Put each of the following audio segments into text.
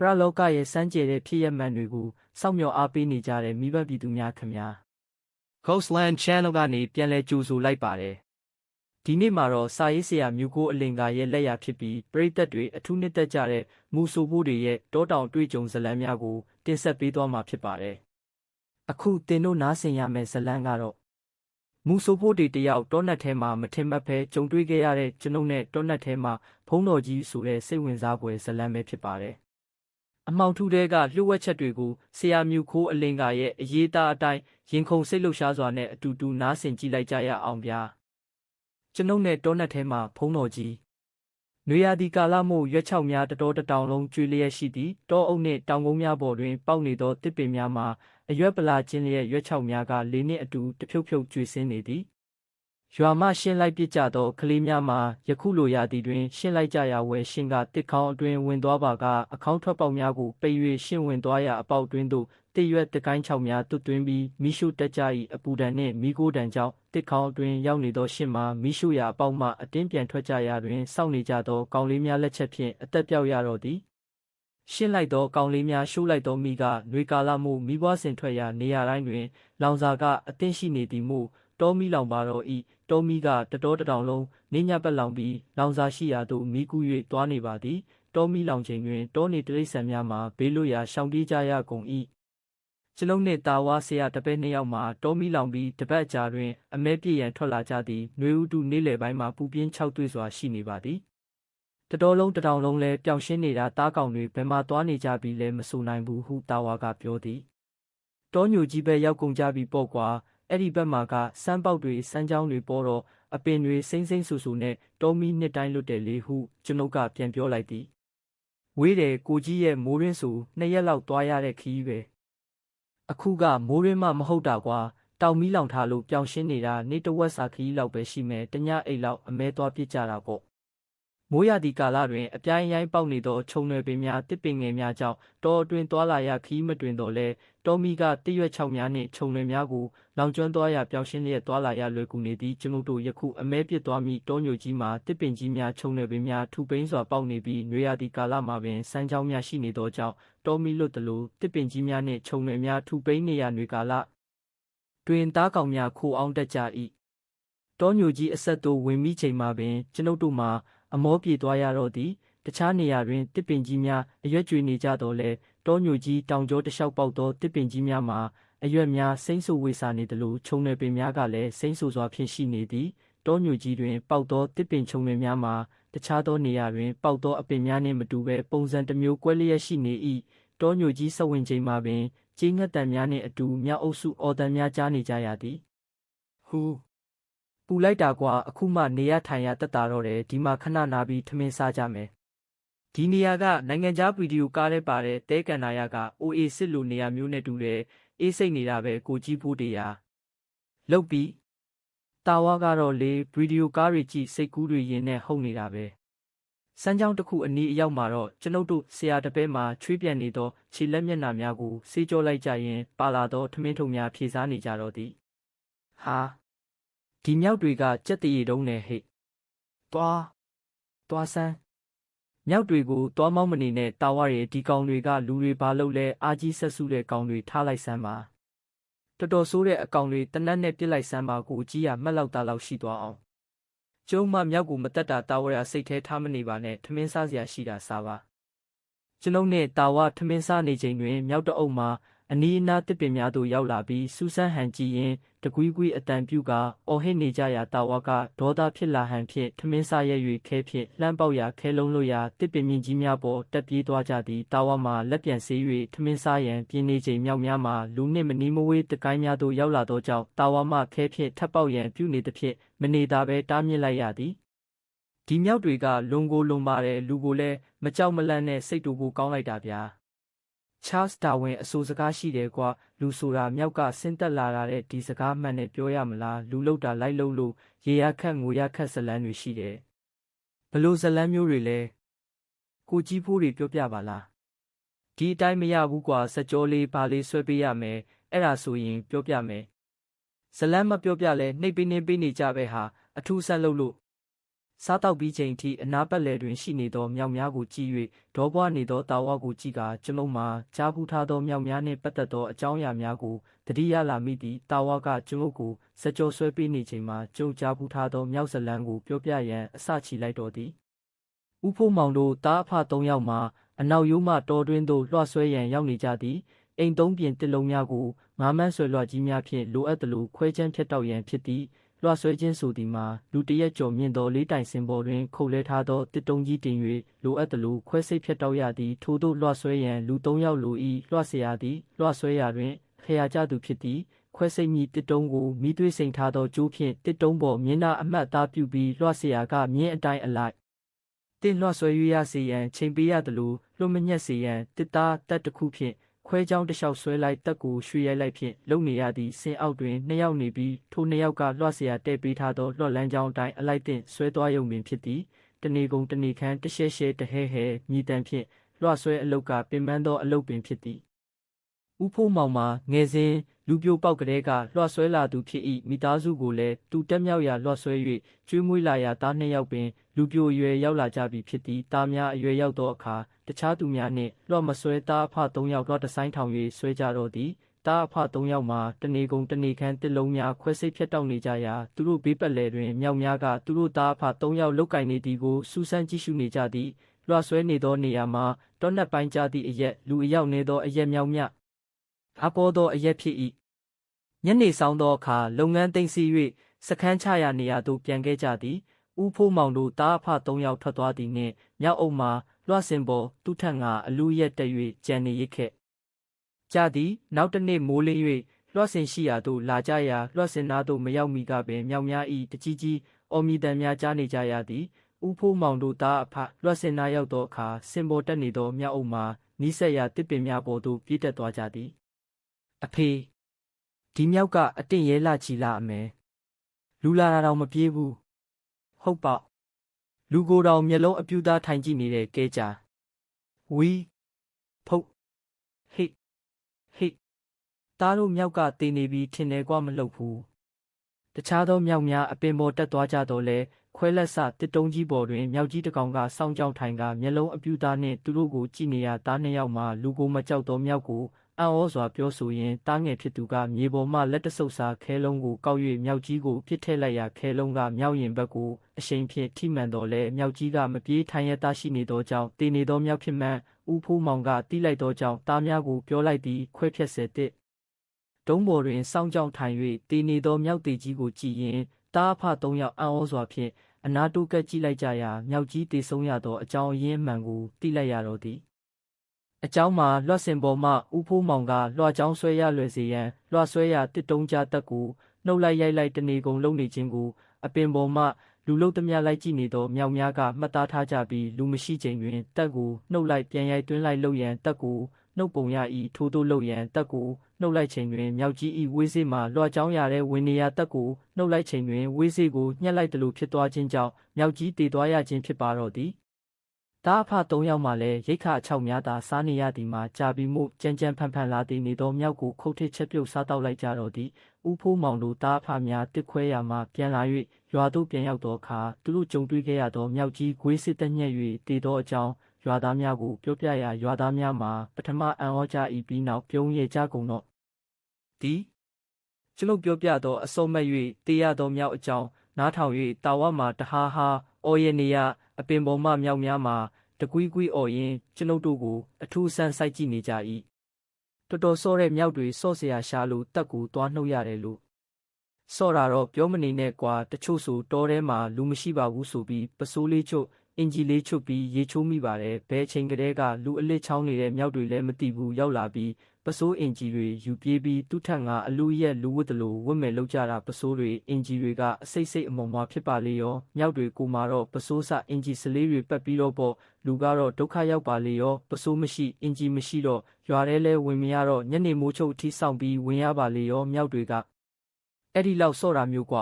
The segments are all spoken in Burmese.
ပရလောကရဲ့စမ်းကြယ်တဲ့ဖြစ်ရပ်မှန်တွေကိုစောင့်မျှော်အားပေးနေကြတဲ့မိဘပြည်သူများခင်ဗျာ Ghostland Channel ကနေပြန်လည်ကြိုဆိုလိုက်ပါတယ်ဒီနေ့မှာတော့စာရေးဆရာမြူကိုအလင်္ကာရဲ့လက်ရာဖြစ်ပြီးပရိသတ်တွေအထူးနှစ်သက်ကြတဲ့မူဆိုဖို့တွေရဲ့တောတောင်တွေ့ကြုံဇာတ်လမ်းများကိုတင်ဆက်ပေးသွားမှာဖြစ်ပါတယ်အခုတင်တို့နားဆင်ရမယ့်ဇာတ်လမ်းကတော့မူဆိုဖို့တွေတယောက်တောနက်ထဲမှာမထင်မှတ်ဘဲကြုံတွေ့ခဲ့ရတဲ့ကျွန်ုပ်နဲ့တောနက်ထဲမှာဖုံးတော်ကြီးဆိုတဲ့စိတ်ဝင်စားဖွယ်ဇာတ်လမ်းပဲဖြစ်ပါတယ်အမှောင်ထုထဲကလျှို့ဝှက်ချက်တွေကိုဆရာမြူခိုးအလင်္ကာရဲ့အရေးသားအတိုင်းရင်ခုန်စိတ်လှုပ်ရှားစွာနဲ့အတူတူနားဆင်ကြည့်လိုက်ကြရအောင်ဗျာကျွန်ုပ်နဲ့တောနက်ထဲမှာဖုံးတော်ကြီးနွေရာသီကာလမို့ရွက်ချောက်များတတော်တောင်လုံးကျွေလျက်ရှိသည်တောအုပ်နှင့်တောင်ကုန်းများပေါ်တွင်ပေါက်နေသောတစ်ပင်များမှာအရွက်ပလာချင်းလျက်ရွက်ချောက်များကလေးနှင့်အတူတဖြုတ်ဖြုတ်ကျွေဆင်းနေသည်ရွာမှရှင်းလိုက်ပစ်ကြသောကလေးများမှာယခုလိုရာသီတွင်ရှင်းလိုက်ကြရာဝယ်ရှင်ကတစ်ခေါင်းအတွင်းဝင်သွားပါကအခေါင်းထွက်ပေါက်များကိုပိတ်၍ရှင်းဝင်သွားရာအပေါက်တွင်သို့တစ်ရွက်တကိုင်းချောက်များတွတ်သွင်းပြီးမိရှုတက်ကြ၏အပူဒဏ်နှင့်မိခိုးဒဏ်ကြောင့်တစ်ခေါင်းအတွင်းရောက်နေသောရှင်မှာမိရှုရာအပေါက်မှအတင်းပြန်ထွက်ကြရာတွင်စောင့်နေကြသောကောင်လေးများလက်ချက်ဖြင့်အသက်ပြောက်ရတော့သည်ရှင်းလိုက်သောကောင်လေးများရှိုးလိုက်သောမိကနွေကာလမို့မိဘွားစင်ထွက်ရာနေရာတိုင်းတွင်လောင်စာကအသင့်ရှိနေသည်မို့တောမီလောင်ပါတော့၏တောမီကတတော်တောင်လုံးနေညပတ်လောင်ပြီးလောင်စာရှိရာသို့မိကူး၍သွားနေပါသည်တောမီလောင်ချိန်တွင်တောနေတိရစ္ဆာန်များမှာဘေးလွတ်ရာရှောင်ပြေးကြရကုန်၏ကျွန်ုပ်နှင့်တာဝါဆရာတပည့်နှစ်ယောက်မှာတောမီလောင်ပြီးတပတ်အကြာတွင်အမဲပြည့်ရန်ထွက်လာကြသည်နှွေဦးတုနေ့လယ်ပိုင်းမှာပူပြင်း၆တွေ့စွာရှိနေပါသည်တတော်လုံးတတောင်လုံးလဲပျောင်ရှင်းနေတာတားကောင်တွေဘယ်မှသွားနေကြပြီလဲမဆိုနိုင်ဘူးဟုတာဝါကပြောသည်တောညိုကြီးပဲရောက်ကုန်ကြပြီပေါ့ကွာအဲ့ဒီဘက်မှာကစမ်းပေါက်တွေစမ်းချောင်းတွေပေါ်တော့အပင်တွေစိမ့်စိမ့်ဆူဆူနဲ့တောမီနှစ်တိုင်းလွတ်တယ်လေဟုကျွန်ုပ်ကပြန်ပြောလိုက်သည်ဝေးတယ်ကိုကြီးရဲ့မိုးရင်းဆို2ရက်လောက်သွားရတဲ့ခီးပဲအခုကမိုးရင်းမှမဟုတ်တာကွာတောင်မီလောင်ထားလို့ပျောင်ရှင်းနေတာနေ့တဝက်စာခီးလောက်ပဲရှိမယ်တညအိတ်လောက်အမဲသွားပြစ်ကြတာပေါ့မိုးရသည့်ကာလတွင်အပြိုင်ရိုင်းပေါက်နေသောခြုံနယ်ပင်များတစ်ပင်ငယ်များကြောင့်တောအတွင်းသွာလာရခီးမတွင်တော့လဲတောမီကတရွက်ချောက်များနှင့်ခြုံနယ်များကိုလောင်ကျွမ်းသွားရပျောင်ရှင်းလျက်သွာလာရလွယ်ကူနေသည်ကျွန်ုပ်တို့ယခုအမဲပစ်သွားမိတောညိုကြီးမှာတစ်ပင်ကြီးများခြုံနယ်ပင်များထူပိန်းစွာပေါက်နေပြီးနွေရာသီကာလမှာပင်စမ်းချောင်းများရှိနေသောကြောင့်တောမီလွတ်သလိုတစ်ပင်ကြီးများနှင့်ခြုံနယ်များထူပိန်းနေရနွေကာလတွင်သားကောင်များခိုအောင်တက်ကြ၏တောညိုကြီးအဆက်သို့ဝင်မိချိန်မှာပင်ကျွန်ုပ်တို့မှာအမောပြေသွားရတော့သည်တခြားနေရာတွင်တစ်ပင်ကြီးများအရွက်ကျွေနေကြတော့လဲတောညိုကြီးတောင်ကျောတလျှောက်ပေါက်သောတစ်ပင်ကြီးများမှာအရွက်များစိမ့်ဆူဝေစာနေသလိုခြုံနယ်ပင်များကလည်းစိမ့်ဆူစွာဖြင့်ရှိနေသည်တောညိုကြီးတွင်ပေါက်သောတစ်ပင်ခြုံနယ်များမှာတခြားသောနေရာတွင်ပေါက်သောအပင်များနှင့်မတူဘဲပုံစံတစ်မျိုးကွဲလျက်ရှိနေ၏တောညိုကြီးစဝင်ချိန်မှာပင်ကြေးငှက်တံများနှင့်အတူမြောက်အုပ်စုအော်တံများကြားနေကြရသည်ဟူပူလိုက်တာကွာအခုမှနေရထိုင်ရတက်တာတော့တယ်ဒီမှာခဏနာပြီးထမင်းစားကြမယ်ဒီနေရာကနိုင်ငံခြားဗီဒီယိုကားထဲပါတဲ့တဲကန်နာရကအိုအေစစ်လိုနေရာမျိုးနဲ့တူတယ်အေးစိတ်နေတာပဲကိုကြီးဖို့တရားလုတ်ပြီးတာဝါကတော့လေဗီဒီယိုကားတွေကြည့်စိတ်ကူးတွေရင်နဲ့ဟုတ်နေတာပဲစမ်းချောင်းတစ်ခုအနီးအရောက်မှာတော့ကျွန်ုပ်တို့ဆရာတပည့်မှာချွေးပြန်နေသောခြေလက်မျက်နှာများကိုဆေးကြောလိုက်ကြရင်ပါလာသောထမင်းထုံများဖြေစားနေကြတော့သည်ဟာဒီမြောက်တွေကကြက်တရီတုံးနဲ့ဟိတ်သွားဆန်းမြောက်တွေကိုသွားမောင်းမနေနဲ့တာဝရဲဒီကောင်တွေကလူတွေဘာလို့လဲအာကြီးဆက်စုတဲ့ကောင်တွေထားလိုက်စမ်းပါတော်တော်ဆိုးတဲ့အကောင်တွေတနတ်နဲ့ပြစ်လိုက်စမ်းပါကိုကြီးရမှတ်လောက်တာလောက်ရှိသွားအောင်ကျုံမမြောက်ကိုမတက်တာတာဝရစိတ်ထဲထားမနေပါနဲ့ထမင်းစားစရာရှိတာစားပါကျွန်ုပ်နဲ့တာဝထမင်းစားနေချိန်တွင်မြောက်တအုပ်မှာအနီးအနားတစ်ပင်များသို့ရောက်လာပြီးစူးစမ်းဟန်ကြည့်ရင်တကွီးကွီးအတန်ပြုကအော်ဟစ်နေကြရာတာဝကဒေါသဖြစ်လာဟန်ဖြင့်ထမင်းစားရဲ့၍ခဲဖြင့်လှမ်းပေါက်ရာခဲလုံးလို့ရာတစ်ပင်မြင့်ကြီးများပေါ်တက်ပြေးသွားကြသည်တာဝမှာလက်ပြန်ဆေး၍ထမင်းစားရန်ပြင်းနေချိန်မြောက်များမှာလူနှင့်မနီးမဝေးတကိုင်းများသို့ရောက်လာသောကြောင့်တာဝမှခဲဖြင့်ထပ်ပေါက်ရန်ပြုနေသဖြင့်မနေတာပဲတားမြစ်လိုက်ရသည်ဒီမြောက်တွေကလွန်ကိုလွန်ပါတယ်လူကိုလည်းမကြောက်မလန့်နဲ့စိတ်တူကိုကောင်းလိုက်တာဗျာချားစ်ဒါဝင်အဆိုစကားရှိတယ်ကွာလူဆိုတာမြောက်ကဆင်းသက်လာတဲ့ဒီစကားမှန်နဲ့ပြောရမလားလူလောက်တာလိုက်လို့ရေရခက်ငိုရခက်ဇလန်းတွေရှိတယ်ဘလို့ဇလန်းမျိုးတွေလဲကိုကြီးဖိုးတွေပြောပြပါလားဒီအတိုင်းမရဘူးကွာစကြောလေးဘာလေးဆွဲပေးရမယ်အဲ့ဒါဆိုရင်ပြောပြမယ်ဇလန်းမပြောပြလဲနှိပ်ပေးနေကြပဲဟာအထူးဆန်းလို့ စားတောက်ပြီးချိန်ထိအနာပတ်လည်တွင်ရှိနေသောမြောက်များကိုကြည့်၍ဒေါပွားနေသောတာဝါကိုကြည့်ကာကျွန်ုပ်မှာကြားဖူးထားသောမြောက်များနှင့်ပတ်သက်သောအကြောင်းအရာများကိုသတိရလာမိသည်တာဝါကကျွန်ုပ်ကိုစကြောဆွဲပေးနေချိန်မှာကျုံကြားဖူးထားသောမြောက်ဇလန်းကိုပြောပြရန်အစချီလိုက်တော်သည်ဦးဖိုးမောင်တို့တားအဖ3ယောက်မှာအနောက်ရိုးမှတော်တွင်သို့လွှတ်ဆွဲရန်ရောက်နေကြသည်အိမ်3ပြင်တစ်လုံးများကိုငါးမန်းဆွဲလွှတ်ကြီးများဖြင့်လိုအပ်သလိုခွဲချမ်းဖြတ်တောက်ရန်ဖြစ်သည်လွှတ်ဆွဲခြင်းဆိုသည်မှာလူတရက်ကျော်မြင့်သောလေးတိုင်စင်ပေါ်တွင်ခုတ်လဲထားသောတစ်တုံးကြီးတင်၍လိုအပ်သလိုခွဲစိတ်ဖြတ်တောက်ရသည်ထို့သို့လွှတ်ဆွဲရန်လူ3ယောက်လို၏လွှတ်เสียရသည်လွှတ်ဆွဲရာတွင်ခရာကြသူဖြစ်သည်ခွဲစိတ်မီတစ်တုံးကိုမိသွေးစိန်ထားသောကျိုးဖြင့်တစ်တုံးပေါ်မျက်နှာအမှတ်သားပြုပြီးလွှတ်เสียရာကမြင်းအတိုင်းအလိုက်တင်လွှတ်ဆွဲရစေရန်ချိန်ပေးရသလိုလွတ်မညက်စေရန်တစ်သားတက်တစ်ခုဖြင့်ခွဲချောင်းတစ်လျှောက်ဆွဲလိုက်တက်ကိုရွှေရိုက်လိုက်ဖြင့်လုံနေရသည့်ဆင်အောက်တွင်2ယောက်နေပြီးထို2ယောက်ကလွှတ်เสียတဲ့ပေးထားသောလွှတ်လန်းချောင်းအတိုင်းအလိုက်တင်ဆွဲသွားရုံပင်ဖြစ်သည်တနေကုန်တနေခမ်းတရှဲရှဲတဟဲဟဲမြည်တမ်းဖြင့်လွှတ်ဆွဲအလုတ်ကပင်ပန်းသောအလုတ်ပင်ဖြစ်သည်ဦးဖိုးမောင်မှာငယ်စဉ်လူပြိုပေါက်ကလေးကလွှတ်ဆွဲလာသူဖြစ်၏မိသားစုကိုလည်းသူတက်မြောက်ရာလွှတ်ဆွဲ၍ကျွေးမွေးလာရာသား2ယောက်ပင်လူပြိုအရွယ်ရောက်လာကြပြီဖြစ်သည်သားများအရွယ်ရောက်သောအခါတခြားသူများနှင့်လွှတ်မဆွဲသားအဖ3ယောက်လွှတ်တဆိုင်ထောင်၍ဆွဲကြတော့သည်သားအဖ3ယောက်မှာတနေကုန်တနေခမ်းတစ်လုံးများခွဲစိတ်ဖြတ်တောက်နေကြရာသူတို့ဘေးပတ်လည်တွင်မြောက်များကသူတို့သားအဖ3ယောက်လုတ်ကင်နေသည်ကိုစူးစမ်းကြည့်ရှုနေကြသည်လွှတ်ဆွဲနေသောနေရာမှာတောနက်ပိုင်းကြသည့်အရက်လူအယောက်နေသောအရက်မြောက်မြအပေါ်သောအရက်ဖြစ်၏ညနေဆောင်သောအခါလုပ်ငန်းသိမ်းဆည်း၍စခန်းချရာနေရာသို့ပြန်ခဲ့ကြသည်ဦးဖိုးမောင်တို့သားအဖ3ယောက်ထွက်သွားသည်နှင့်မြောက်အုပ်မှာလွှတ်စင်ပေါ်သူထက်ငါအလူရက်တက်၍ကြံနေရခဲ့ကြသည်နောက်တစ်နေ့မိုးလင်း၍လွှတ်စင်ရှိရာသို့လာကြရာလွှတ်စင်နာသို့မရောက်မီကပင်မြောက်များ၏တကြီးကြီးအော်မီတန်များကြားနေကြရသည်ဦးဖိုးမောင်တို့သားအဖလွှတ်စင်နာရောက်သောအခါစင်ပေါ်တက်နေသောမြောက်အုပ်မှာနီးစပ်ရာတစ်ပင်များပေါ်သို့ပြေးတက်သွားကြသည်အဖေဒီမြောက်ကအတင့်ရဲလာချီလာအမယ်လူလာတာတော့မပြေးဘူးဟုတ်ပေါ့လူကိုယ်တော်မျက်လုံးအပြူသားထိုင်ကြည့်နေတဲ့ကဲကြဝီဖုတ်ဟိသားတို့မြောက်ကတေနေပြီးထင်တယ်ကွာမလှုပ်ဘူးတခြားသောမြောက်များအပင်ပေါ်တက်သွားကြတော့လဲခွဲလက်စတစ်တုံးကြီးပေါ်တွင်မြောက်ကြီးတစ်ကောင်ကစောင်းကြောင်ထိုင်ကမျက်လုံးအပြူသားနှင့်သူတို့ကိုကြည့်နေရသား2ယောက်မှလူကိုမကြောက်သောမြောက်ကိုအံ့ဩစွာပြောဆိုရင်းတားငယ်ဖြစ်သူကမြေပေါ်မှလက်တဆုပ်စာခဲလုံးကိုကောက်၍မြောက်ကြီးကိုပစ်ထည့်လိုက်ရာခဲလုံးကမြောက်ရင်ဘက်ကိုအရှိန်ဖြင့်ထိမှန်တော်လဲမြောက်ကြီးကမပြေးထိုင်ရသားရှိနေသောကြောင့်တေနေသောမြောက်ဖြစ်မှန်ဦးဖိုးမောင်ကတီးလိုက်သောကြောင့်သားများကိုပြောလိုက်သည်ခွဲဖြက်စေတုံးပေါ်တွင်စောင်းကြောင်ထိုင်၍တေနေသောမြောက်သေးကြီးကိုကြည့်ရင်သားအဖ3ယောက်အံ့ဩစွာဖြင့်အနာတိုးကပ်ကြည့်လိုက်ကြရာမြောက်ကြီးတေဆုံးရသောအကြောင်းအရင်းမှန်ကိုသိလိုက်ရတော့သည်အကြောင်းမှာလွှတ်စင်ပေါ်မှဦးဖိုးမောင်ကလွှတ်ချောင်းဆွဲရလွယ်စေရန်လွှတ်ဆွဲရတစ်တုံးကြတက်ကိုနှုတ်လိုက်ရိုက်လိုက်တနေကုန်လုံနေခြင်းကိုအပင်ပေါ်မှလူလုတ်သမျှလိုက်ကြည့်နေသောမြောက်များကမှတ်သားထားကြပြီးလူမရှိချိန်တွင်တက်ကိုနှုတ်လိုက်ပြန်ရိုက်သွင်းလိုက်လှုပ်ရန်တက်ကိုနှုတ်ပုံရ၏ထိုးထိုးလှုပ်ရန်တက်ကိုနှုတ်လိုက်ချိန်တွင်မြောက်ကြီး၏ဝေးစေးမှလွှတ်ချောင်းရတဲ့ဝင်နေရတက်ကိုနှုတ်လိုက်ချိန်တွင်ဝေးစေးကိုညှက်လိုက်သလိုဖြစ်သွားခြင်းကြောင့်မြောက်ကြီးတည်သွားရခြင်းဖြစ်ပါတော့သည်သားအဖ3ယောက်မှလည်းရိတ်ခါ6များသာစားနေရသည်မှာကြာပြီးမှုကြမ်းကြမ်းဖန်ဖန်လာသည်နေသောမြောက်ကိုခုတ်ထစ်ချက်ပြုတ်စားတော့လိုက်ကြတော့သည်ဦးဖိုးမောင်တို့သားအဖများတစ်ခွဲရာမှပြန်လာ၍ရွာသို့ပြန်ရောက်သောအခါသူတို့ကြုံတွေ့ခဲ့ရသောမြောက်ကြီးဂွေးစစ်တက်ညက်၍တည်သောအကြောင်းရွာသားများကိုပြောပြရာရွာသားများမှာပထမအံ့ဩကြ၏ပြီးနောက်ပြုံးရကြကုန်တော့သည်ကျွန်ုပ်ပြောပြသောအစောမတ်၍တေးရသောမြောက်အကြောင်းနားထောင်၍တာဝမှာတဟားဟာအော်ရနေရအပင်ပေါ်မှမြောက်များမှာတကွီးကွီးအော်ရင်ကျွန်ုပ်တို့ကိုအထူးဆန်းစိုက်ကြည့်နေကြ၏တော်တော်စောတဲ့မြောက်တွေစော့เสียရှာလို့တက်ကိုသွားနှုတ်ရတယ်လို့စော့တာတော့ပြောမနေနဲ့ကွာတချို့ဆိုတောထဲမှာလူမရှိပါဘူးဆိုပြီးပစိုးလေးချုပ်အင်ဂျီလေးချုပ်ပြီးရေချိုးမိပါတယ်ဘဲအချိန်ကလေးကလူအလစ်ချောင်းနေတဲ့မြောက်တွေလည်းမသိဘူးရောက်လာပြီးပစိုးအင်ဂျီတွေယူပြေးပြီးသူ့ထက်ငါအလူရက်လူဝတ်တလို့ဝတ်မယ်လောက်ကြတာပစိုးတွေအင်ဂျီတွေကအစိတ်စိတ်အမုံမွားဖြစ်ပါလေရောမြောက်တွေကိုမာတော့ပစိုးစအင်ဂျီစလေးတွေပတ်ပြီးတော့ပေါ့လူကတော့ဒုက္ခရောက်ပါလေရောပစိုးမရှိအင်ဂျီမရှိတော့ရွာထဲလဲဝင်မရတော့ညနေမိုးချုပ်အထိစောင့်ပြီးဝင်ရပါလေရောမြောက်တွေကအဲ့ဒီလောက်စော့တာမျိုးကွ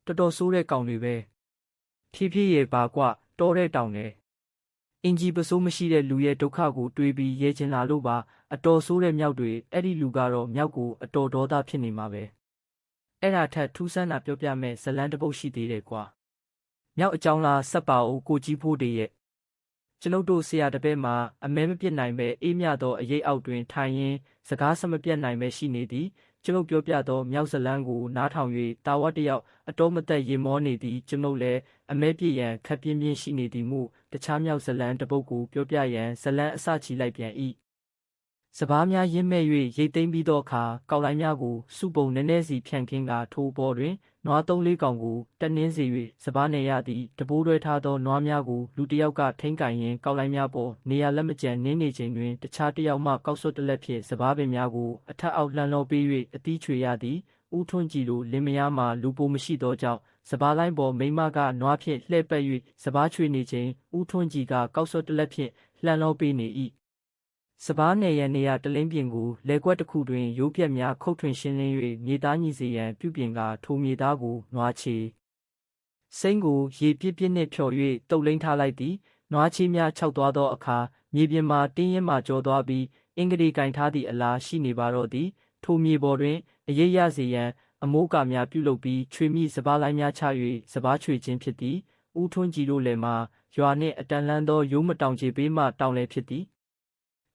တော်တော်ဆိုးတဲ့ကောင်တွေပဲဖြည်းဖြည်းရဲ့ပါကွတောတဲ့တောင်နဲ့အင်ဂျီပစိုးမရှိတဲ့လူရဲ့ဒုက္ခကိုတွေးပြီးရဲချင်လာလို့ပါအတော်ဆိုးတဲ့မြောက်တွေအဲ့ဒီလူကတော့မြောက်ကိုအတော်ဒေါသဖြစ်နေမှာပဲအဲ့ဒါထက်ထူးဆန်းတာပြောပြမဲ့ဇလန်းတစ်ပုဒ်ရှိသေးတယ်ကွာ မြောက်အကြောင်းလားဆက်ပါအိုကိုကြီးဖိုးတေရဲ့ကျွန်ုပ်တို့ဆရာတပည့်မှာအမဲမပြစ်နိုင်ပဲအေးမြသောအရေးအောက်တွင်ထိုင်ရင်းစကားဆက်မပြတ်နိုင်ပဲရှိနေသည်ကျွန်ုပ်ပြောပြသောမြောက်ဇလန်းကိုနားထောင်၍တာဝတ်တယောက်အတော်မသက်ရေမောနေသည်ကျွန်ုပ်လည်းအမဲပြည့်ရန်ခပ်ပြင်းပြင်းရှိနေသည်မှုတခြားမြောက်ဇလန်းတပုတ်ကိုပြောပြရန်ဇလန်းအစချီလိုက်ပြန်၏စပားများရင်းမဲ့၍ရိတ်သိမ်းပြီးသောအခါကောက်လိုက်များကိုစုပုံနည်းနည်းစီဖြန့်ခင်းကထိုးပေါ်တွင်နွား3-4ကောင်ကိုတက်နှင်းစေ၍စပားနေရသည့်တပိုးတွဲထားသောနွားများကိုလူတစ်ယောက်ကထိန်းကင်ရင်းကောက်လိုက်များပေါ်နေရလက်မကျန်နင်းနေချိန်တွင်တခြားတစ်ယောက်မှကောက်စွတ်တလက်ဖြင့်စပားပင်များကိုအထက်အောက်လှန်လောပေး၍အသီးချွေရသည်ဦးထွန်းကြည်လိုလင်မယားမှလူပိုမရှိသောကြောင့်စပားလိုင်းပေါ်မိမကနွားဖြင့်လှဲ့ပက်၍စပားချွေနေချိန်ဦးထွန်းကြည်ကကောက်စွတ်တလက်ဖြင့်လှန်လောပေးနေ၏စပားနယ်ရန်နေရတလင်းပြင်ကိုလဲကွက်တစ်ခုတွင်ရိုးပြက်များခုတ်ထွင်ရှင်းလင်း၍မြေသားညီစေရန်ပြုပြင်ကထိုမြေသားကိုနွားချေစိမ့်ကိုရေပြစ်ပြစ်နှင့်ဖြော်၍တုပ်လိမ့်ထားလိုက်သည်နွားချေများခြောက်သွားသောအခါမြေပြင်မှာတင်းရင်မှကျော်သွားပြီးအင်္ဂလိကင်ထားသည့်အလားရှိနေပါတော့သည်ထိုမြေပေါ်တွင်အရေးရစေရန်အမိုးကာများပြုလုပ်ပြီးချွေမိစပားလိုင်းများချ၍စပားချွေခြင်းဖြစ်သည်ဦးထွန်းကြည်တို့လည်းမှာရွာနှင့်အတန်လန်းသောရိုးမတောင်ချေပေးမှတောင်လည်းဖြစ်သည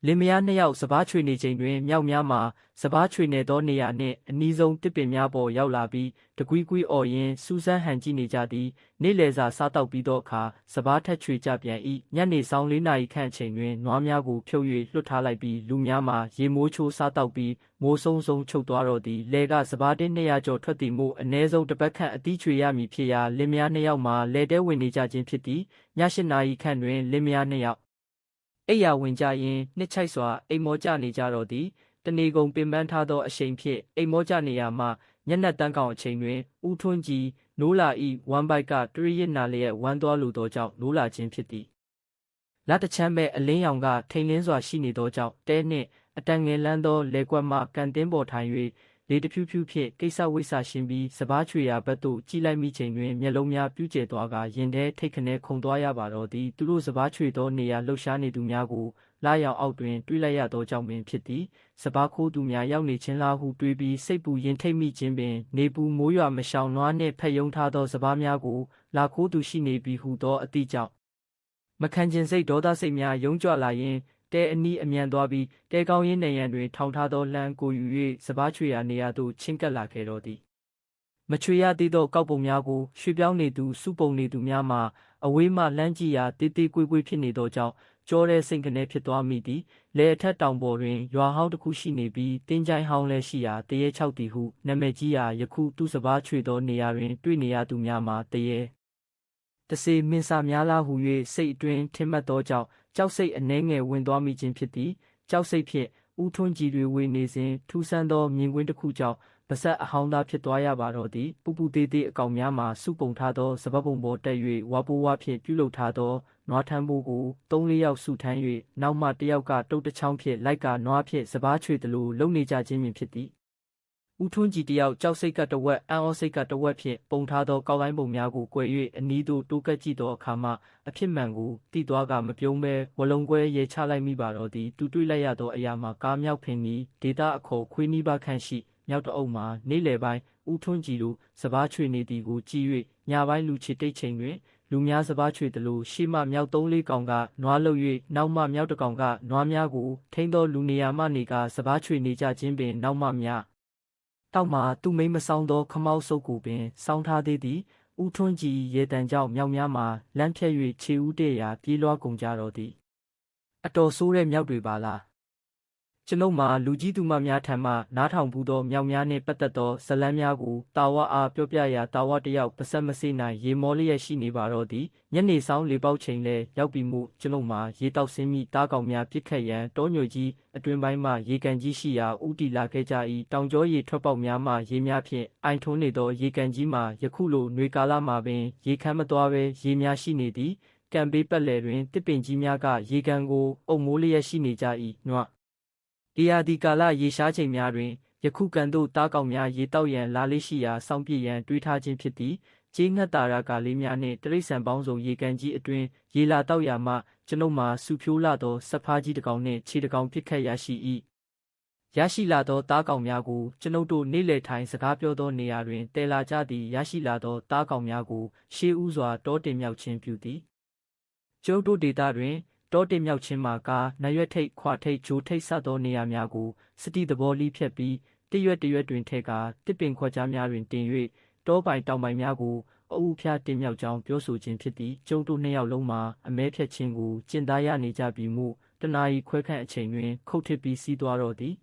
်လင်မယားနှစ်ယောက်စပားချွေနေချိန်တွင်မြောက်များမှာစပားချွေနေသောနေရာနှင့်အနီးဆုံးတစ်ပင်များပေါ်ရောက်လာပြီးတကွီးကွီးအော်ရင်းစူးစမ်းဟန်ကြည့်နေကြသည်နေ့လယ်စာစားတောက်ပြီးသောအခါစပားထက်ချွေကြပြန်၏ညနေဆောင်4 နာရီခန့်အချိန်တွင်နွားများကိုဖြုတ်၍လွှတ်ထားလိုက်ပြီးလူများမှာရေမိုးချိုးစားတောက်ပြီးမိုးဆုံးချုပ်သွားတော့သည်လဲကစပားတင်း200ကျော်ထွက်သည်မို့အ ਨੇ ဆုံးတစ်ပတ်ခန့်အသီးချွေရမည်ဖြစ်ရာလင်မယားနှစ်ယောက်မှာလဲတဲဝင်နေကြခြင်းဖြစ်သည်ည8 နာရီခန့်တွင်လင်မယားနှစ်ယောက်အိယာဝင်ကြရင်နှစ်ချိုက်စွာအိမ်မောကြနေကြတော့သည်တနေကုန်ပင်ပန်းထားသောအရှိန်ဖြင့်အိမ်မောကြနေရမှညနေတန်းကောင်အချိန်တွင်ဦးထွန်းကြည်နိုးလာ၏ဝမ်ဘိုက်ကတရရစ်နာလျက်ဝမ်းသွားလိုသောကြောင့်နိုးလာခြင်းဖြစ်သည်လက်တချမ်းပဲအလင်းရောင်ကထိန်လင်းစွာရှိနေသောကြောင့်တဲနှင့်အတန်ငယ်လန်းသောလေကွက်မှကန်တင်းပေါ်ထိုင်၍လေတဖြူးဖြူးဖြင့်ကိစ္စဝိဆာရှင်းပြီးစပားချွေရာဘက်သို့ကြည့်လိုက်မိချိန်တွင်မျက်လုံးများပြူးကျဲသွားကရင်ထဲထိတ်ခနဲခုန်သွားရပါတော့သည်သူတို့စပားချွေသောနေရာလှုပ်ရှားနေသူများကိုလာရောက်အောက်တွင်တွေးလိုက်ရသောကြောင့်ပင်ဖြစ်သည်စပားခိုးသူများရောက်နေခြင်းလားဟုတွေးပြီးစိတ်ပူရင်ထိတ်မိခြင်းပင်နေပူမိုးရွာမရှောင်နွားနှင့်ဖက်ယုံထားသောစပားများကိုလာခိုးသူရှိနေပြီဟုသောအသည့်ကြောင့်မခံကျင်စိတ်ဒေါသစိတ်များယုံကြွလာရင်တဲအနီးအမြန်သွားပြီးတဲကောင်းရင်းနေရန်တွင်ထောင်ထားသောလှမ်းကိုယူ၍စပားချွေရာနေရာသို့ချင်းကပ်လာခဲ့တော်သည်မချွေရသေးသောကောက်ပုံများကိုရွှေပြောင်းနေသူစုပုံနေသူများမှာအဝေးမှလှမ်းကြည့်ရာတေးသေးကွေးကွေးဖြစ်နေသောကြောင့်ကြောတဲ့စိတ်ကနေဖြစ်သွားမိသည်လဲအထက်တောင်ပေါ်တွင်ရွာဟောင်းတစ်ခုရှိနေပြီးတင်းချိုင်းဟောင်းလည်းရှိရာတရေ6တီဟုနာမည်ကြီးရာယခုသူ့စပားချွေသောနေရာတွင်တွေ့နေရသူများမှာတရေတစေမင်းစာများလားဟု၍စိတ်အတွင်းထင်မှတ်သောကြောင့်ကြောက်စိတ်အနှဲငယ်ဝင်သွားမိခြင်းဖြစ်သည်ကြောက်စိတ်ဖြင့်ဦးထွန်းကြည်တွေဝေနေစဉ်ထူးဆန်းသောမြင်ကွင်းတစ်ခုကြောင့်ပါဆက်အဟောင်းသားဖြစ်သွားရပါတော့သည်ပူပူသေးသေးအကောင်များမှာစုပုံထားသောစပတ်ပုံပေါ်တက်၍ဝါပိုးဝါဖြင့်ပြုလုပ်ထားသောနွားထမ်းပိုးကို3-4ယောက်စုထမ်း၍နောက်မှတစ်ယောက်ကတုတ်တစ်ချောင်းဖြင့်လိုက်ကနွားဖြင့်စပားချွေသလိုလုံနေကြခြင်းပင်ဖြစ်သည်ဦးထွန်းကြည်တယောက်ကြောက်စိတ်ကတဝက်အံ့ဩစိတ်ကတဝက်ဖြင့်ပုံထားသောကောက်လိုင်းပုံများကို꿰၍အနီးသို့တိုးကပ်ကြည့်သောအခါမှအဖြစ်မှန်ကိုသိသွားကမပြုံးပဲဝလုံးကွဲရေချလိုက်မိပါတော့သည်သူတွေ့လိုက်ရသောအရာမှာကားမြောက်ဖင်နီဒေတာအခေါ်ခွေးနီးပါးခန့်ရှိမြောက်တအုပ်မှာနေ့လယ်ပိုင်းဦးထွန်းကြည်တို့စပားချွေနေသည်ကိုကြည့်၍ညပိုင်းလူချစ်တိတ်ချိန်တွင်လူများစပားချွေသလိုရှေ့မှမြောက်3-4ကောင်ကနွားလှုပ်၍နောက်မှမြောက်တစ်ကောင်ကနွားများကိုထိန်းသောလူနေရာမှနေကစပားချွေနေကြခြင်းပင်နောက်မှများတောက်မှသူ့မိမဆောင်းသောခမောက်စုပ်ကိုပင်ဆောင်းထားသေးသည်ဦးထွန်းကြည်ရေတံကြောင့်မြောက်များမှာလမ်းဖြတ်၍ခြေဦးတဲ့ရာပြေးလွှားကုန်ကြတော့သည်အတော်ဆိုးတဲ့မြောက်တွေပါလားကျွန်ုပ်မှာလူကြီးသူမများထံမှနားထောင်ဘူးသောမြောက်များနှင့်ပတ်သက်သောဇလန်းများကိုတာဝအားပြောပြရာတာဝတယောက်ပါဆက်မစေးနိုင်ရေမောလျက်ရှိနေပါတော့သည်ညနေဆောင်လေပေါက်ချိန်လဲရောက်ပြီမို့ကျွန်ုပ်မှာရေတောက်ဆင်းမိတားကောင်များပြစ်ခတ်ရန်တောညွေကြီးအတွင်ပိုင်းမှရေကန်ကြီးရှိရာဥတီလာခဲ့ကြ၏တောင်ကျောရေထွက်ပေါက်များမှရေများဖြင့်အိုင်ထုံးနေသောရေကန်ကြီးမှာယခုလိုຫນွေကာလမှာပင်ရေခမ်းမသွားဘဲရေများရှိနေသည်ကံပေးပတ်လည်တွင်တစ်ပင်ကြီးများကရေကန်ကိုအုပ်မိုးလျက်ရှိနေကြ၏နွားဒီယာဒီကာလရေရှားချိန်များတွင်ယခုကန်တို့တားကောင်များရေတောက်ရန်လာလေးရှိရာစောင့်ပြည့်ရန်တွေးထားခြင်းဖြစ်သည်ကျေးငှက်တာရာကာလေးများနှင့်တရိษံပေါင်းစုံရေကန်ကြီးအတွင်ရေလာတောက်ရာမှကျွန်ုပ်မှာစူဖြိုးလာသောစက်ဖားကြီးတစ်ကောင်နှင့်ခြေတစ်ကောင်ပြစ်ခတ်ရရှိ၏ ရရှိလာသောသားကောင်များကိုကျွန်ုပ်တို့နေ့လည်ထိုင်စကားပြောသောနေရာတွင်တည်လာကြသည်ရရှိလာသောသားကောင်များကိုရှေးဥစွာတောတင်မြောက်ခြင်းပြုသည်ကျွန်ုပ်တို့ဒေသတွင်တောတင်မြောက်ခြင်းမှာကားနရွက်ထိတ်ခွာထိတ်ဂျိုထိတ်စသောနေရာများကိုစတိသဘောလိဖြတ်ပြီးတရွက်တွင်ထဲကတစ်ပင်ခွက်ကြားများတွင်တင်၍တောပိုင်တောင်ပိုင်များကိုအုပ်ဖျားတင်မြောက်ကြောင်းပြောဆိုခြင်းဖြစ်သည်ကျွန်ုပ်တို့နှစ်ယောက်လုံးမှာအမဲဖြတ်ခြင်းကိုကျင့်သားရနေကြပြီမို့တနာရီခွဲခန့်အချိန်တွင်ခုတ်ထစ်ပြီးစီးသွားတော့သည်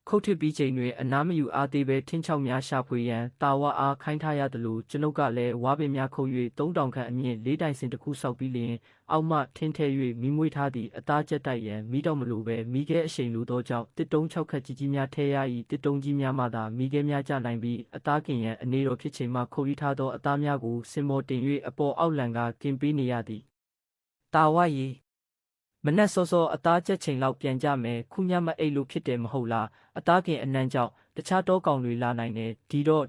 ခုတ်ထစ်ပြီးချိန်တွင်အနားမယူအားသေးပဲထင်းချောက်များရှာဖွေရန်တာဝါအားခိုင်းထားရသလိုကျွန်ုပ်ကလည်းဝါပင်များခုတ်၍3000ခန့်အမြင့်၄တိုင်စင်တစ်ခုဆောက်ပြီးလျှင်အောက်မှထင်းထဲ၍မိမွေးထားသည့်အသားကျက်တိုက်ရန်မိတော့မလိုပဲမိခဲအရှိန်လိုသောကြောင့်တစ်တုံး6ခက်ကြီးများထဲရ၏တစ်တုံးကြီးများမှသာမိခဲများကျနိုင်ပြီးအသားကင်ရန်အနေတော်ဖြစ်ချိန်မှခုတ်ယူထားသောအသားများကိုစင်မော်တင်၍အပေါ်အောက်လံကကင်ပေးနေရသည်တာဝါရီမနက်စောစောအသားကျက်ချိန်လောက်ပြန်ကြမယ်ခုညမအိတ်လို့ဖြစ်တယ်မဟုတ်လားအသားကင်အနှံ့ကြောင့်တခြားတောကောင်တွေလာနိုင်တယ်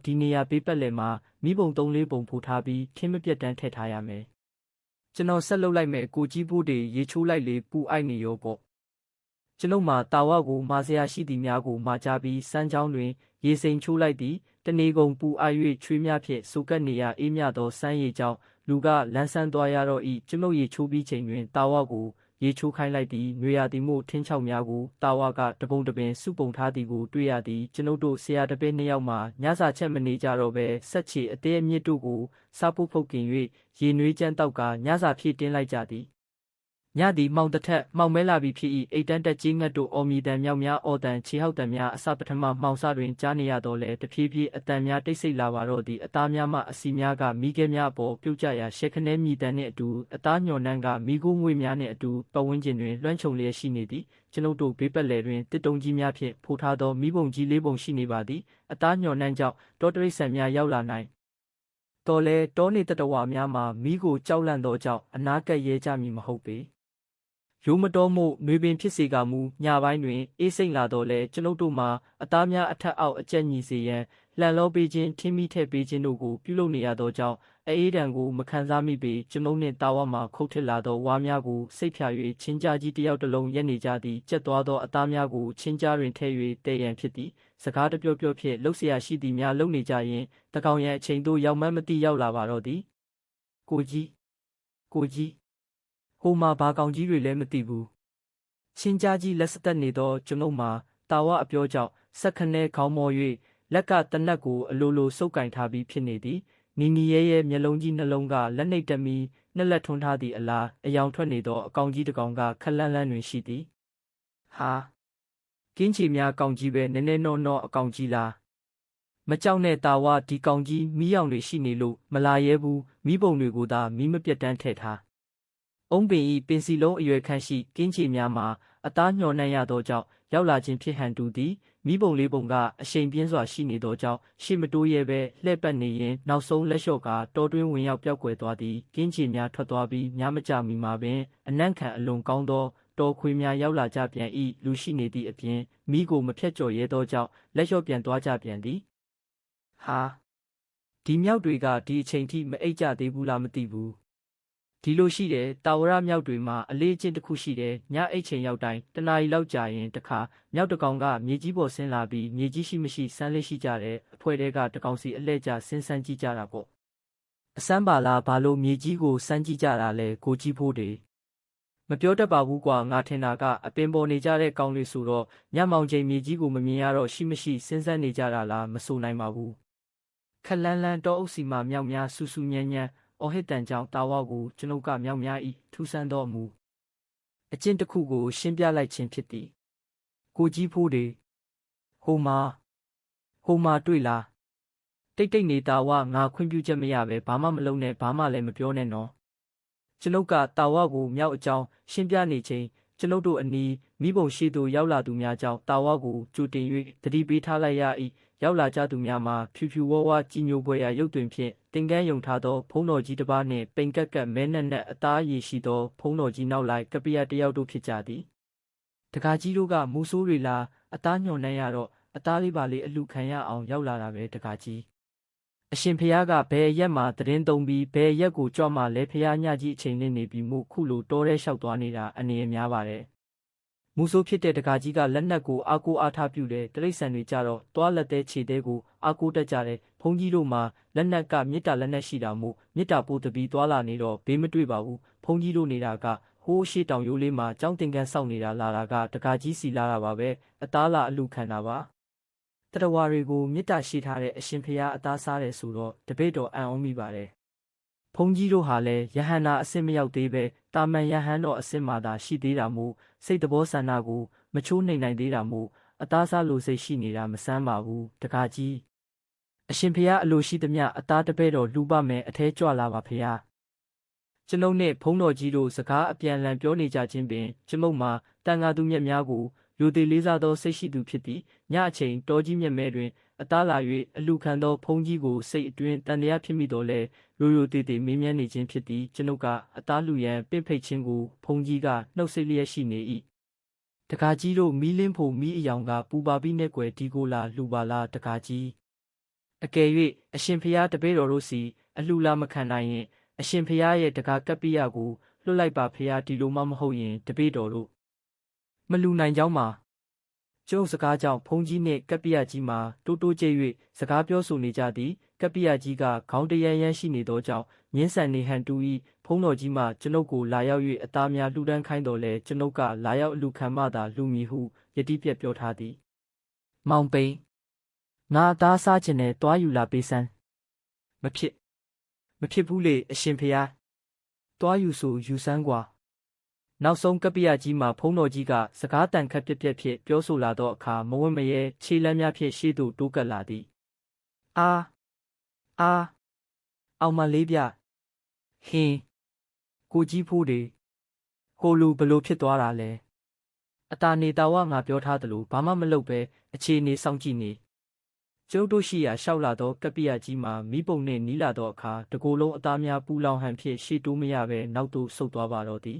ဒီနေရာဘေးပတ်လည်မှာမိဘုံ3-4ပုံဖိုးထားပြီးခင်းမပြတ်တန်းထည့်ထားရမယ်ကျွန်တော်ဆက်လုပ်လိုက်မယ်ကိုကြီးဖို့တွေရေချိုးလိုက်လေပူအိုက်နေရောပေါ့ကျွန်ုပ်မှာတာဝကိုမာစရာရှိသည်များကိုမာကြပြီးစမ်းချောင်းတွင်ရေစိမ်ချိုးလိုက်သည်တနေကုန်ပူအိုက်၍ချွေးများဖြင့်စုကပ်နေရအေးမြသောစမ်းရည်ကြောင့်လူကလန်းဆန်းသွားရတော့၏ကျွန်ုပ်ရေချိုးပြီးချိန်တွင်တာဝကိုရေချိုးခိုင်းလိုက်သည်နွေရာသီမို့ထင်းချောက်များကိုတာဝကတပုံတပင်စုပုံထားသည်ကိုတွေ့ရသည်ကျွန်ုပ်တို့ဆရာတပည့်နှစ်ယောက်မှညစာချက်မနေကြတော့ပဲဆက်ချေအသေးအမြင့်တို့ကိုစားဖို့ဖုတ်กิน၍ရေနွေးကြမ်းတောက်ကညစာဖြည့်တင်းလိုက်ကြသည်ညသည်မောင်တထက်မှောင်မဲလာပြီးဖြစ်၏အိတ်တန်းတက်ကြီးငတ်တို့အော်မီတန်မြောက်များအော်တန်ခြေဟောက်တန်များအစပထမမှောင်စတွင်ကြားနေရတော့လေတဖြည်းဖြည်းအတန်များတိတ်ဆိတ်လာပါတော့သည်အသားများမှအစီများကမိခဲများအပေါ်ပြုတ်ကျရာရှက်ခနဲမြည်တန်နှင့်အတူအသားညှော်နှံကမိခိုးငွေများနှင့်အတူပတ်ဝန်းကျင်တွင်လွှမ်းခြုံလျက်ရှိနေသည်ကျွန်ုပ်တို့ဘေးပတ်လည်တွင်တစ်တုံကြီးများဖြင့်ဖိုးထားသောမိဘုံကြီး၄ပုံရှိနေပါသည်အသားညှော်နှံကြောင့်တောတရိษံများရောက်လာနိုင်တော်လဲတောနေတတဝါများမှာမိကိုကြောက်လန့်သောကြောင့်အနာကပ်ရဲကြမည်မဟုတ်ပေရိုးမတော်မို့နှွေပင်ဖြစ်စေကမူညပိုင်းတွင်အေးစိမ့်လာတော့လဲကျွန်ုပ်တို့မှာအသားများအထက်အောက်အကျက်ညီစေရန်လှန်လောပေးခြင်းထင်းမိထည့်ပေးခြင်းတို့ကိုပြုလုပ်နေရသောကြောင့်အေးဒဏ်ကိုမခံစားမိပေကျွန်ုပ်နှင့်တာဝမှာခုတ်ထစ်လာသောဝါများကိုစိတ်ဖြာ၍ချင်းကြားကြီးတစ်ယောက်တစ်လုံးရက်နေကြသည်ကျက်သွားသောအသားများကိုချင်းကြားတွင်ထည့်၍တည်ရန်ဖြစ်သည်စကားတပြောဖြင့်လှုပ်เสียရှိသည်များလှုပ်နေကြရင်တကောင်ရန်အချိန်သို့ရောက်မှန်းမသိရောက်လာပါတော့သည်ကိုကြီးဟိုမှာဘာကောင်ကြီးတွေလည်းမသိဘူးချင်းကြားကြီးလက်စသက်နေသောကျွန်ုပ်မှာတာဝအပြောကြောင့်ဆက်ခနဲခေါင်းမော်၍လက်ကတနက်ကိုအလိုလိုစုပ်ကင်ထားပြီးဖြစ်နေသည်နီရဲမျက်လုံးကြီးနှလုံးကလက်နှိပ်တမီနှစ်လက်ထွန်းထားသည့်အလားအယောင်ထွက်နေသောအကောင်ကြီးတစ်ကောင်ကခက်လန်းလန်းတွင်ရှိသည်ဟာကင်းချီများကောင်ကြီးပဲနည်းနည်းနော်အကောင်ကြီးလားမကြောက်နဲ့တာဝဒီကောင်ကြီးမီးရောင်တွေရှိနေလို့မလာရဲဘူးမီးပုံတွေကိုသာမီးမပြတ်တန်းထည့်ထားအုံးပင်ဤပင်စီလုံးအရွယ်ခန့်ရှိကင်းချီများမှာအသားညှော်နှံ့ရသောကြောင့်ရောက်လာခြင်းဖြစ်ဟန်တူသည်မိဘုံလေးပုံကအရှိန်ပြင်းစွာရှိနေသောကြောင့်ရှေ့မတိုးရဲပဲလှဲ့ပတ်နေရင်နောက်ဆုံးလက်လျှော့ကတောတွင်းဝင်ရောက်ပျောက်ကွယ်သွားသည်ကင်းချီများထွက်သွားပြီးများမကြမီမှာပင်အနံ့ခံအလွန်ကောင်းသောတော်ခွေများရောက်လာကြပြန်၏လူရှိနေသည့်အပြင်မိကိုမဖြတ်ကျော်ရဲသောကြောင့်လက်လျှော့ပြန်သွားကြပြန်သည်ဟာဒီမြောက်တွေကဒီအချိန်ထိမအိပ်ကြသေးဘူးလားမသိဘူးဒီလိုရှိတယ်တာဝရမြောက်တွေမှာအလေးအကျင့်တစ်ခုရှိတယ်ညအိတ်ချိန်ရောက်တိုင်းတနာရီလောက်ကြာရင်တခါမြောက်တကောင်ကမြေကြီးပေါ်ဆင်းလာပြီးမြေကြီးရှိမရှိစမ်းလေးရှိကြတယ်အဖွဲတဲကတကောင်စီအလှဲ့ကျဆင်းဆန်းကြည့်ကြတာပေါ့အစမ်းပါလားဘာလို့မြေကြီးကိုစမ်းကြည့်ကြတာလဲကိုကြီးဖို့တွေမပြောတတ်ပါဘူးကွာငါထင်တာကအပင်ပေါ်နေကြတဲ့ကောင်လေးဆိုတော့ညမောင်ချိန်မြေကြီးကိုမမြင်ရတော့ရှိမရှိစဉ်းစားနေကြတာလားမဆိုနိုင်ပါဘူးခက်လန်းလန်းတောအုပ်စီမှာမြောက်များဆူဆူညံ့ညံ့အော်ဟစ်တန်ကြောင့်တာဝကိုကျွန်ုပ်ကမြောက်များ၏ထူးဆန်းသောအမူအကျင့်တစ်ခုကိုရှင်းပြလိုက်ခြင်းဖြစ်သည်ကိုကြီးဖိုးတွေဟိုမှာတွေ့လားတိတ်နေတာဝငါခွင့်ပြုချက်မရပဲဘာမှမလုပ်နဲ့ဘာမှလည်းမပြောနဲ့နော်ကျွန်ုပ်ကတာဝကိုမြောက်အကြောင်းရှင်းပြနေချိန်ကျွန်ုပ်တို့အနီးမိဘုံရှိသူရောက်လာသူများကြောင့်တာဝကိုကြိုတင်၍တတိပေးထားလိုက်ရ၏ရောက်လာကြသူများမှာဖြူဝဝကြီးညိုပွဲရာရုပ်တွင်ဖြင့်တင်ကန်းယုံထားသောဖုံးတော်ကြီးတစ်ပါးနှင့်ပိန်ကက်ကမဲနက်နက်အသားရည်ရှိသောဖုံးတော်ကြီးနောက်လိုက်ကပရတယောက်တို့ဖြစ်ကြသည်တကားကြီးတို့ကမူဆိုးတွေလားအသားညှော်နှံ့ရတော့အသားလေးပါလေးအလှခံရအောင်ရောက်လာတာပဲတကားကြီးအရှင်ဖျားကဘယ်ရက်မှာတရင်သုံးပြီးဘယ်ရက်ကိုကြွမှလဲဖျားညကြီးအချိန်နဲ့နေပြီးမို့ခုလိုတောထဲလျှောက်သွားနေတာအနေအများပါတယ် မူဆိုးဖြစ်တဲ့တကာကြီးကလက်နက်ကိုအားကိုးအားထားပြုတယ်တိရစ္ဆာန်တွေကြတော့တွားလက်သေးခြေသေးကိုအားကိုးတတ်ကြတယ်ဘုန်းကြီးတို့မှာလက်နက်ကမေတ္တာလက်နက်ရှိတာမို့မေတ္တာပို့တပီတွားလာနေတော့ဘေးမတွေ့ပါဘူးဘုန်းကြီးတို့နေတာကဟိုးရှိတောင်ရိုးလေးမှာကြောင်းတင်ကန်းစောင့်နေတာလာတာကတကာကြီးစီလာတာပါပဲအသားလာအလူခံတာပါတရဝါတွေကိုမေတ္တာရှိထားတဲ့အရှင်ဖျားအသားစားတယ်ဆိုတော့တပည့်တော်အံ့ဩမိပါတယ်ဘုန်းကြီးတို့ဟာလည်းယဟန္တာအစစ်မရောက်သေးပဲတာမန်ယဟန်တော်အစစ်မှသာရှိသေးတာမို့စိတ်တဘောဆန္ဒကိုမချိုးနှိမ်နိုင်သေးတာမို့အသားစားလိုစိတ်ရှိနေတာမဆန်းပါဘူးတကားကြီးအရှင်ဖျားအလိုရှိသမျှအသားတပည့်တော်လှူပါမယ်အထဲကြွလာပါဖျားကျွန်ုပ်နှင့်ဘုန်းတော်ကြီးတို့စကားအပြန်အလှန်ပြောနေကြခြင်းပင်ကျွန်ုပ်မှာတန်ဃာသူမြတ်များကိုရိုသေလေးစားသောစိတ်ရှိသူဖြစ်သည်ညအချိန်တောကြီးမြတ်မဲတွင်အသားလာ၍အလူခံသောဘုန်းကြီးကိုစိတ်အတွင်းတန်တရားဖြစ်မိတော်လဲရိုသေသေးမေးမြန်းနေခြင်းဖြစ်သည်ကျွန်ုပ်ကအသားလူရန်ပင့်ဖိတ်ခြင်းကိုဘုန်းကြီးကနှုတ်ဆက်လျက်ရှိနေ၏တကားကြီးတို့မီးလင်းဖို့မီးအယောင်ကပူပါပြီးနဲ့ကွယ်ဒီကိုလာလှူပါလားတကားကြီးအကယ်၍အရှင်ဖျားတပည့်တော်တို့စီအလှလာမခံနိုင်ရင်အရှင်ဖျားရဲ့တကားကပ္ပိယကိုလွှတ်လိုက်ပါဖျားဒီလိုမှမဟုတ်ရင်တပည့်တော်တို့မလူနိုင်ကြောင်းမှာကျုပ်စကားကြောင့်ဘုန်းကြီးနှင့်ကပ္ပိယကြီးမှာတိုးတိုးကျ၍စကားပြောဆိုနေကြသည်ကပ္ပိယကြီးကခေါင်းတရရန်ရှိနေသောကြောင့်ငင်းဆန်နေဟန်တူ၏ဘုန်းတော်ကြီးမှကျွန်ုပ်ကိုလာရောက်၍အသားများလှူဒန်းခိုင်းတော်လဲကျွန်ုပ်ကလာရောက်အလူခံမှသာလှူမည်ဟုယတိပြတ်ပြောထားသည်မောင်ပိန်ငါအသားစားခြင်းနဲ့တွားယူလာပေးစမ်းမဖြစ်ဘူးလေအရှင်ဖျားတွားယူဆိုယူစမ်းကွာနောက်ဆုံးကပ္ပိယကြီးမှာဘုန်းတော်ကြီးကစကားတန်ခတ်ပြက်ပြက်ဖြင့်ပြောဆိုလာသောအခါမဝင့်မရဲခြေလမ်းများဖြင့်ရှေ့သို့တိုးကပ်လာသည်အောင်မလေးပြဟင်းကိုကြီးဖိုးတွေဟိုလူဘလို့ဖြစ်သွားတာလဲအတာနေတာဝငါပြောထားသလိုဘာမှမလုပ်ပဲအခြေအနေစောင့်ကြည့်နေကျုပ်တို့ရှိရာလျှောက်လာသောကပ္ပိယကြီးမှာမိပုံနှင့်နီးလာသောအခါတကိုယ်လုံးအသားများပူလောင်ဟန်ဖြင့်ရှေ့တိုးမရပဲနောက်သို့ဆုတ်သွားပါတော့သည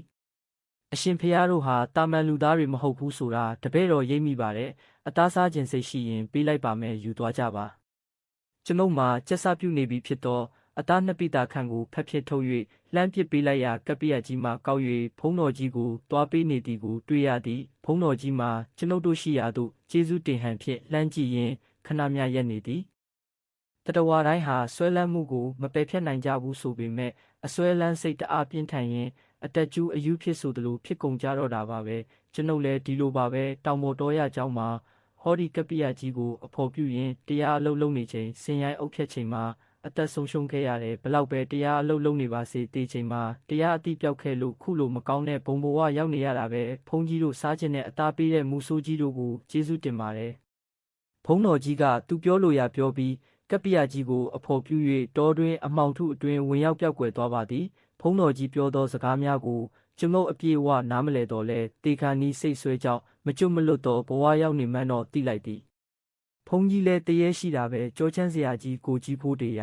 ်အရှင်ဖျားတို့ဟာတာမန်လူသားတွေမဟုတ်ဘူးဆိုတာတပည့်တော်ရိပ်မိပါတယ်အသားစားခြင်းစိတ်ရှိရင်ပေးလိုက်ပါမယ်ယူသွားကြပါကျွန်ုပ်မှာကျက်စားပြုနေပြီဖြစ်သောအသားနှစ်ပိတာခန့်ကိုဖက်ဖြစ်ထုတ်၍လှမ်းပစ်ပေးလိုက်ရာကပ္ပိယကြီးမှကောက်၍ဘုန်းတော်ကြီးကိုတွားပေးနေသည်ကိုတွေ့ရသည်ဘုန်းတော်ကြီးမှာကျွန်ုပ်တို့ရှိရာသို့ကျေးဇူးတင်ဟန်ဖြင့်လှမ်းကြည့်ရင်းခဏမျှရက်နေသည်တတဝါတိုင်းဟာဆွဲလန်းမှုကိုမပယ်ဖြတ်နိုင်ကြဘူးဆိုပေမဲ့အဆွဲလန်းစိတ်တအားပြင်းထန်ရင်အတက်ကျူးအယူဖြစ်ဆိုသလိုဖြစ်ကုန်ကြတော့တာပါပဲကျွန်ုပ်လည်းဒီလိုပါပဲတောင်ပေါ်တော်ရเจ้าမှာဟောဒီကပ္ပိယကြီးကိုအဖို့ပြုရင်တရားအလုပ်လုပ်နေချိန်စင်ရိုင်းအုပ်ဖြတ်ချိန်မှာအသက်ဆုံးရှုံးခဲ့ရတယ်ဘလောက်ပဲတရားအလုပ်လုပ်နေပါစေတေးချိန်မှာတရားအတိပြောက်ခဲ့လို့ခုလိုမကောင်းတဲ့ဘုံဘဝရောက်နေရတာပဲဘုန်းကြီးတို့စားခြင်းနဲ့အသားပေးတဲ့မူဆိုးကြီးတို့ကိုကျေးဇူးတင်ပါတယ်ဘုန်းတော်ကြီးကသူပြောလို့ရပြောပြီးကပ္ပိယကြီးကိုအဖို့ပြု၍တောတွင်အမှောင်ထုအတွင်ဝင်ရောက်ပြောက်ကွယ်သွားပါသည်ဘုန်းတော်ကြီးပြောသောစကားများကိုကျွန်ုပ်အပြေအဝနားမလဲတော့လဲတေခါနီးစိတ်ဆွဲကြောင့်မကျွတ်မလွတ်တော့ဘဝရောက်နေမှန်းတော့သိလိုက်သည်ဘုန်းကြီးလည်းတရေရှိတာပဲကြောချမ်းစရာကြီးကိုကြီးဖိုးတေရ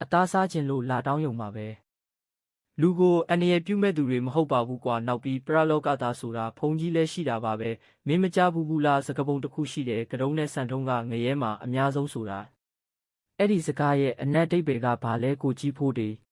ာအသားစားခြင်းလို့လာတောင်းယုံမှာပဲလူကိုအန္တရာယ်ပြုမဲ့သူတွေမဟုတ်ပါဘူးကွာနောက်ပြီးပရလောကသားဆိုတာဘုန်းကြီးလည်းရှိတာပါပဲမင်းမကြားဘူးလားစကပုံတစ်ခုရှိတယ်ကတုံးနဲ့ဆန်ထုံးကငရဲမှာအများဆုံးဆိုတာအဲ့ဒီစကားရဲ့အနက်တိတ်ပဲကဘာလဲကိုကြီးဖိုးတေ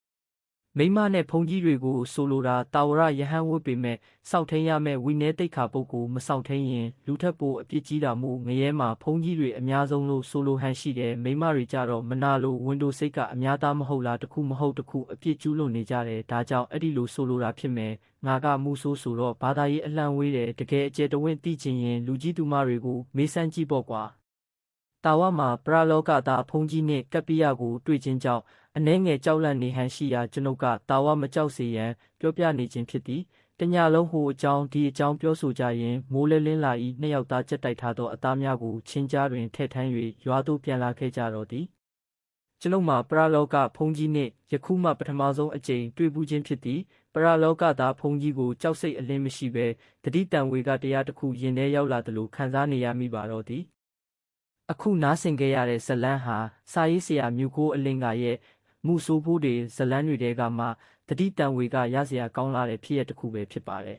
မိမနဲ့ဘုန်းကြီးတွေကိုဆိုလိုတာတာဝရယဟန်ဝတ်ပေမဲ့စောက်ထိန်ရမဲ့ဝိနည်းတိတ်ခါပုတ်ကိုမစောက်ထိန်ရင်လူထက်ပိုအပြစ်ကြီးတာမို့ငရဲမှာဘုန်းကြီးတွေအများဆုံးလို့ဆိုလိုဟန်ရှိတယ်မိမတွေကြတော့မနာလို့ဝင်တို့စိတ်ကအများသားမဟုတ်လားတခုမဟုတ်တခုအပြစ်ကျူးလွန်နေကြတယ်ဒါကြောင့်အဲ့ဒီလိုဆိုလိုတာဖြစ်မယ်ငါကမူဆိုးဆိုတော့ဘာသာရေးအလှမ်းဝေးတယ်တကယ်အကျယ်တဝင့်သိချင်ရင်လူကြီးသူမတွေကိုမေးစမ်းကြည့်ပေါ့ကွာတာဝမှာပရလောကသားဘုန်းကြီးနှင့်ကပ္ပိယကိုတွေ့ခြင်းကြောင့်အနှဲငယ်ကြောက်လန့်နေဟန်ရှိရာကျွန်ုပ်ကတာဝမကြောက်စေရန်ပြောပြနေခြင်းဖြစ်သည်တညလုံးဟိုအကြောင်းဒီအကြောင်းပြောဆိုကြရင်မိုးလဲလင်းလာ၏နှစ်ယောက်သားကြက်တိုက်ထားသောအသားများကိုချင်းကြားတွင်ထည့်ထမ်း၍ရွာသို့ပြန်လာခဲ့ကြတော့သည်ကျွန်ုပ်မှာပရလောကဘုန်းကြီးနှင့်ယခုမှပထမဆုံးအကြိမ်တွေ့ဘူးခြင်းဖြစ်သည်ပရလောကသားဘုန်းကြီးကိုကြောက်စိတ်အလင်းမရှိဘဲတတိတံဝေကတရားတစ်ခုရင်ထဲရောက်လာသလိုခံစားနေရမိပါတော့သည်အခုနားဆင်ခဲ့ရတဲ့ဇလန်းဟာစာရေးဆရာမြူကိုအလင်္ကာရဲ့မူဆိုးဖို့တွေဇလန်းတွေတဲကမှတတိတံဝေကရစရာကောင်းလာတဲ့ဖြစ်ရတစ်ခုပဲဖြစ်ပါတယ်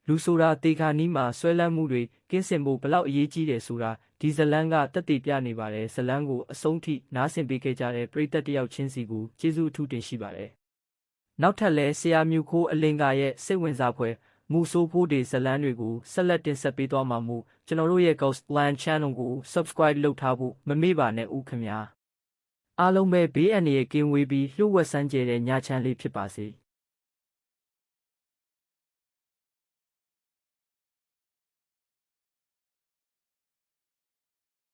လူဆိုတာတေခါနီးမှာဆွဲလန်းမှုတွေကင်းစင်ဖို့ဘလောက်အရေးကြီးတယ်ဆိုတာဒီဇလန်းကတက်တည်ပြနေပါတယ်ဇလန်းကိုအဆုံးထိနားဆင်ပေးခဲ့ကြတဲ့ပရိသတ်တယောက်ချင်းစီကိုကျေးဇူးအထူးတင်ရှိပါတယ်နောက်ထပ်လဲဆရာမြူခိုးအလင်္ကာရဲ့စိတ်ဝင်စားဖွယ်မ မူဆိုးဖို့တွေဇလန်းတွေကိုဆက်လက်တင်ဆက်ပေးသွားမှာမို့ကျွန်တော်တို့ရဲ့ Ghostland Channel ကို Subscribe လုပ်ထားဖို့မမေ့ပါနဲ့ဦးခင်ဗျာအားလုံးပဲဘေးအန္တရာယ်ကင်းဝေးပြီးလျှို့ဝှက်စမ်းကြဲတဲ့ညချမ်းလေးဖြစ်ပါစေ။